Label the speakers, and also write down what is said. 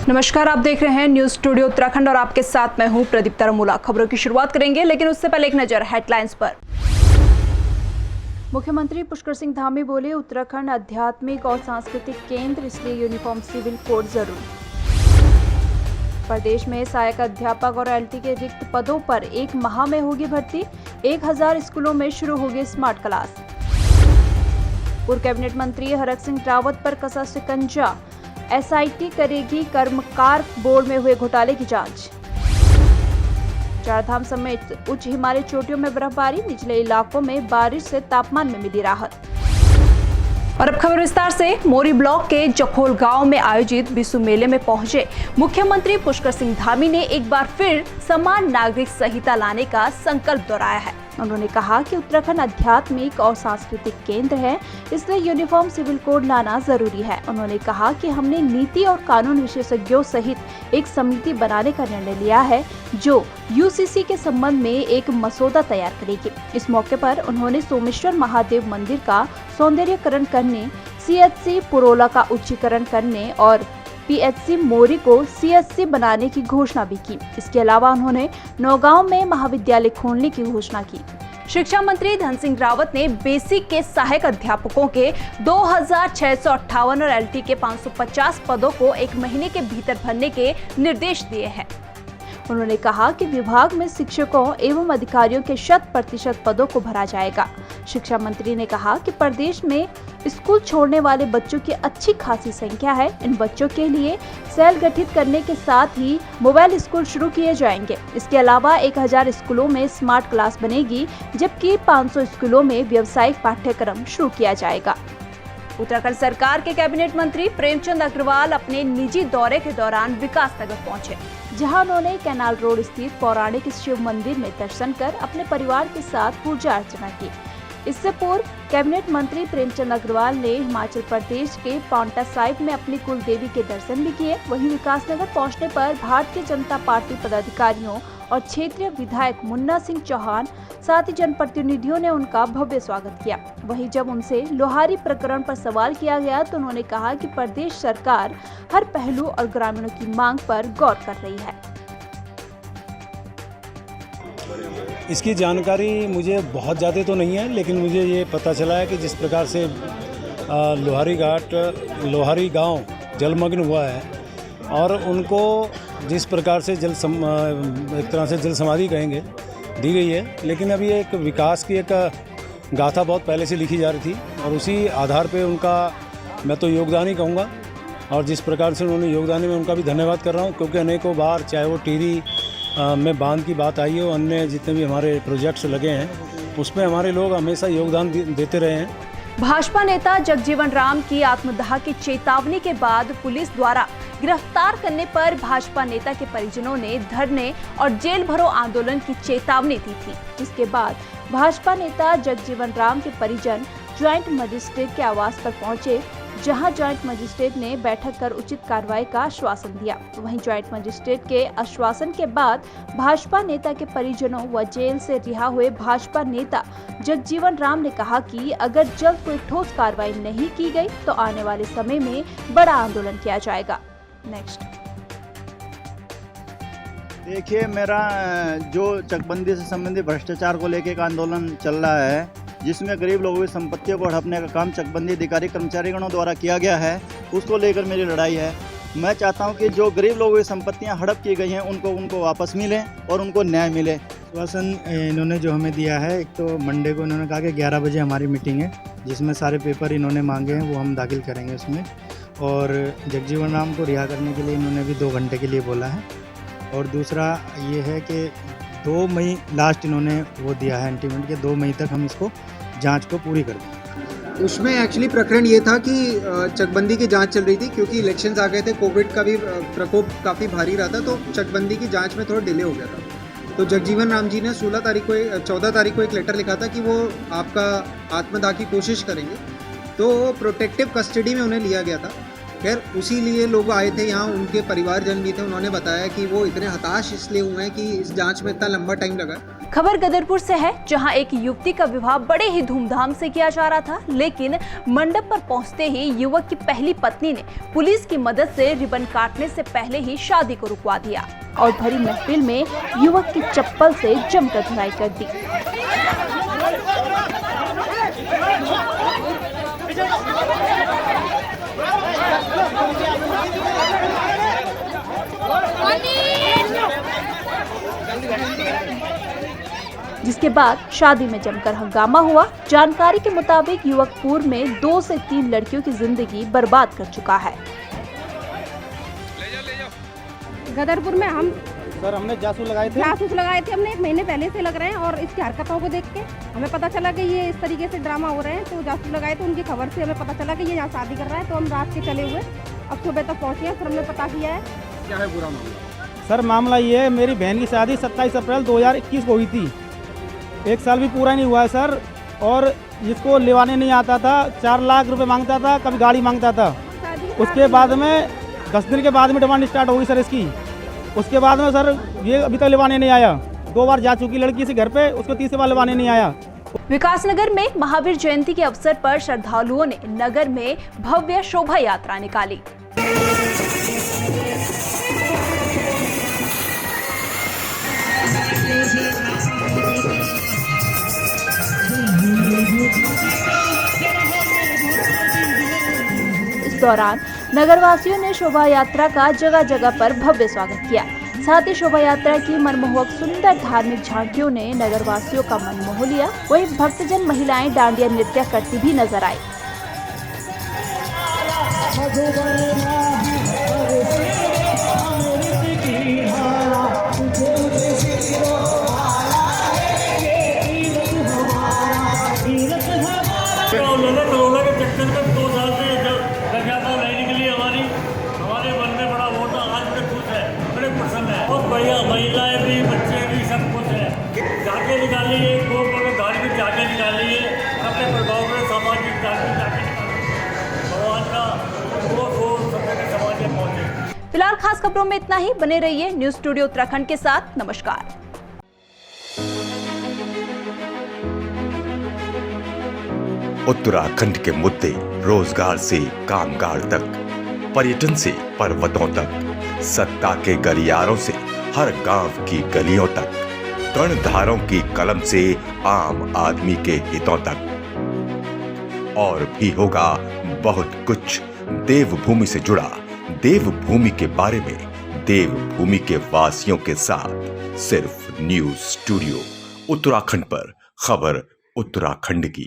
Speaker 1: नमस्कार, आप देख रहे हैं न्यूज स्टूडियो उत्तराखंड और आपके साथ मैं हूं प्रदीप तरमुला। खबरों की शुरुआत करेंगे, लेकिन उससे पहले एक नजर हेडलाइंस पर। मुख्यमंत्री पुष्कर सिंह धामी बोले, उत्तराखंड आध्यात्मिक और सांस्कृतिक केंद्र, इसलिए यूनिफॉर्म सिविल कोड जरूरी। प्रदेश में सहायक अध्यापक और एलटी के रिक्त पदों पर 1 माह में होगी भर्ती। 1000 स्कूलों में शुरू होगी स्मार्ट क्लास। पूर्व कैबिनेट मंत्री हरक सिंह रावत पर कसा शिकंजा, एसआईटी करेगी कर्मकार बोर्ड में हुए घोटाले की जांच। चारधाम समेत उच्च हिमालय चोटियों में बर्फबारी, निचले इलाकों में बारिश से तापमान में मिली राहत। और अब खबर विस्तार से। मोरी ब्लॉक के जखोल गांव में आयोजित बिसु मेले में पहुंचे मुख्यमंत्री पुष्कर सिंह धामी ने एक बार फिर समान नागरिक संहिता लाने का संकल्प दोहराया है। उन्होंने कहा कि उत्तराखंड आध्यात्मिक और सांस्कृतिक केंद्र है, इसलिए यूनिफॉर्म सिविल कोड लाना जरूरी है। उन्होंने कहा कि हमने नीति और कानून विशेषज्ञों सहित एक समिति बनाने का निर्णय लिया है, जो यूसीसी के संबंध में एक मसौदा तैयार करेगी। इस मौके पर उन्होंने सोमेश्वर महादेव मंदिर का सौंदर्यीकरण करने, सीएचसी पुरोला का उच्चीकरण करने और पीएचसी मोरी को सीएचसी बनाने की घोषणा भी की। इसके अलावा उन्होंने नौगांव में महाविद्यालय खोलने की घोषणा की। शिक्षा मंत्री धन सिंह रावत ने बेसिक के सहायक अध्यापकों के 2658 और एलटी के 550 पदों को 1 महीने के भीतर भरने के निर्देश दिए हैं। उन्होंने कहा कि विभाग में शिक्षकों एवं अधिकारियों के 100% पदों को भरा जाएगा। शिक्षा मंत्री ने कहा कि प्रदेश में स्कूल छोड़ने वाले बच्चों की अच्छी खासी संख्या है। इन बच्चों के लिए सेल गठित करने के साथ ही मोबाइल स्कूल शुरू किए जाएंगे। इसके अलावा 1000 स्कूलों में स्मार्ट क्लास बनेगी, जबकि 500 स्कूलों में व्यावसायिक पाठ्यक्रम शुरू किया जाएगा। उत्तराखंड सरकार के कैबिनेट मंत्री प्रेमचंद अग्रवाल अपने निजी दौरे के दौरान विकास नगर पहुंचे, जहां उन्होंने कैनाल रोड स्थित पौराणिक शिव मंदिर में दर्शन कर अपने परिवार के साथ पूजा अर्चना की। इससे पूर्व कैबिनेट मंत्री प्रेमचंद अग्रवाल ने हिमाचल प्रदेश के पांवटा साहिब में अपनी कुल देवी के दर्शन भी किए। वहीं विकासनगर पहुंचने पर भारतीय जनता पार्टी पदाधिकारियों और क्षेत्रीय विधायक मुन्ना सिंह चौहान, साथ ही जनप्रतिनिधियों ने उनका भव्य स्वागत किया। वहीं जब उनसे लोहारी प्रकरण पर सवाल किया गया तो उन्होंने कहा कि प्रदेश सरकार हर पहलू और ग्रामीणों की मांग पर गौर कर रही है।
Speaker 2: इसकी जानकारी मुझे बहुत ज़्यादा तो नहीं है, लेकिन मुझे ये पता चला है कि जिस प्रकार से लोहारी गांव जलमग्न हुआ है और उनको जिस प्रकार से एक तरह से जल समाधि कहेंगे दी गई है, लेकिन अभी एक विकास की एक गाथा बहुत पहले से लिखी जा रही थी और उसी आधार पे उनका मैं तो योगदान ही कहूँगा। और जिस प्रकार से उन्होंने योगदान में उनका भी धन्यवाद कर रहा हूँ, क्योंकि अनेकों बार चाहे वो टिहरी में बांध की बात आई हो, अन्य जितने भी हमारे प्रोजेक्ट्स लगे हैं उसमें हमारे लोग हमेशा योगदान देते रहे हैं।
Speaker 1: भाजपा नेता जगजीवन राम की आत्मदाह की चेतावनी के बाद पुलिस द्वारा गिरफ्तार करने पर भाजपा नेता के परिजनों ने धरने और जेल भरो आंदोलन की चेतावनी दी थी, जिसके बाद भाजपा नेता जगजीवन राम के परिजन ज्वाइंट मजिस्ट्रेट के आवास पर पहुंचे, जहां ज्वाइंट मजिस्ट्रेट ने बैठक कर उचित कार्रवाई का आश्वासन दिया। वहीं ज्वाइंट मजिस्ट्रेट के आश्वासन के बाद भाजपा नेता के परिजनों व जेल से रिहा हुए भाजपा नेता जगजीवन राम ने कहा कि अगर जल्द कोई ठोस कार्रवाई नहीं की गई तो आने वाले समय में बड़ा आंदोलन किया जाएगा। नेक्स्ट
Speaker 3: देखिए, मेरा जो चकबंदी से संबंधित भ्रष्टाचार को लेकर एक आंदोलन चल रहा है, जिसमें गरीब लोगों की संपत्तियों को हड़पने का काम चकबंदी अधिकारी कर्मचारीगणों द्वारा किया गया है, उसको लेकर मेरी लड़ाई है। मैं चाहता हूं कि जो गरीब लोगों की संपत्तियां हड़प की गई हैं उनको वापस मिले और उनको न्याय मिले।
Speaker 4: आश्वासन इन्होंने जो हमें दिया है, एक तो मंडे को इन्होंने कहा कि 11 बजे हमारी मीटिंग है, जिसमें सारे पेपर इन्होंने मांगे हैं वो हम दाखिल करेंगे उसमें। और जगजीवन राम को रिहा करने के लिए इन्होंने भी 2 घंटे के लिए बोला है। और दूसरा ये है कि 2 मई लास्ट इन्होंने वो दिया है इंटीमेट के 2 मई तक हम इसको जांच को पूरी कर दें।
Speaker 5: उसमें एक्चुअली प्रकरण ये था कि चकबंदी की जांच चल रही थी, क्योंकि इलेक्शंस आ गए थे, कोविड का भी प्रकोप काफ़ी भारी रहा था, तो चकबंदी की जांच में थोड़ा डिले हो गया था। तो जगजीवन राम जी ने 14 तारीख को एक लेटर लिखा था कि वो आपका आत्मदाह की कोशिश करेंगे, तो प्रोटेक्टिव कस्टडी में उन्हें लिया गया था। खैर उसी लिए लोग आए थे यहाँ, उनके परिवारजन भी थे। उन्होंने बताया कि वो इतने हताश इसलिए हुए हैं कि इस जांच में इतना लंबा टाइम लगा।
Speaker 1: खबर गदरपुर से है, जहां एक युवती का विवाह बड़े ही धूमधाम से किया जा रहा था, लेकिन मंडप पर पहुंचते ही युवक की पहली पत्नी ने पुलिस की मदद से रिबन काटने से पहले ही शादी को रुकवा दिया और भरी महफिल में युवक की चप्पल से जमकर धुनाई कर दी। जिसके बाद शादी में जमकर हंगामा हुआ। जानकारी के मुताबिक युवक पूर्व में 2 से 3 लड़कियों की जिंदगी बर्बाद कर चुका है।
Speaker 6: गदरपुर में
Speaker 5: हमने जासूस लगाए
Speaker 6: थे हमने 1 महीने पहले से लग रहे हैं और इसकी हरकतों को देख के हमें पता चला कि ये इस तरीके से ड्रामा हो रहे हैं, तो जासूस लगाए थे। उनकी खबर से हमें पता चला कि ये यहाँ शादी कर रहा है, तो हम रात के चले हुए अब सुबह तक पहुँचे हैं। फिर हमने पता किया है।
Speaker 5: क्या है पूरा मामला?
Speaker 7: सर मामला ये है, मेरी बहन की शादी 27 अप्रैल 2021 को हुई थी। 1 साल भी पूरा नहीं हुआ है सर, और जिसको लेवाने नहीं आता था 4 लाख रुपए मांगता था, कभी गाड़ी मांगता था। उसके बाद में 10 दिन के बाद में डिमांड स्टार्ट हो गई सर इसकी। उसके बाद में सर ये अभी तक लेवाने नहीं आया। 2 बार जा चुकी लड़की से घर पे, उसको तीसरी बार लेवाने नहीं आया।
Speaker 1: विकासनगर में महावीर जयंती के अवसर पर श्रद्धालुओं ने नगर में भव्य शोभा यात्रा निकाली। इस दौरान नगरवासियों ने शोभा यात्रा का जगह जगह पर भव्य स्वागत किया। साथ ही शोभा यात्रा की मनमोहक सुंदर धार्मिक झांकियों ने नगरवासियों का मन मोह लिया। वहीं भक्तजन महिलाएं डांडिया नृत्य करती भी नजर आई।
Speaker 8: कोरोना के चक्कर में 2 साल से लगातार रहने के लिए हमारे मन में बड़ा वो था। आज बड़े खुश है, बड़े प्रसन्न है, बहुत बढ़िया। महिलाएं भी, बच्चे भी, सब खुश है। जाके निकाली है, धार्मिक जाके निकाली है, अपने प्रभाव में सामाजिक धार्मिक जाके निकाली। भगवान का वो सबके समाज में पहुंचे।
Speaker 1: फिलहाल खास खबरों में इतना ही। बने रहिए न्यूज स्टूडियो उत्तराखंड के साथ। नमस्कार।
Speaker 9: उत्तराखंड के मुद्दे रोजगार से कामगार तक, पर्यटन से पर्वतों तक, सत्ता के गलियारों से हर गांव की गलियों तक, कर्णधारों की कलम से आम आदमी के हितों तक। और भी होगा बहुत कुछ देवभूमि से जुड़ा, देवभूमि के बारे में, देवभूमि के वासियों के साथ। सिर्फ न्यूज स्टूडियो उत्तराखंड पर, खबर उत्तराखंड की।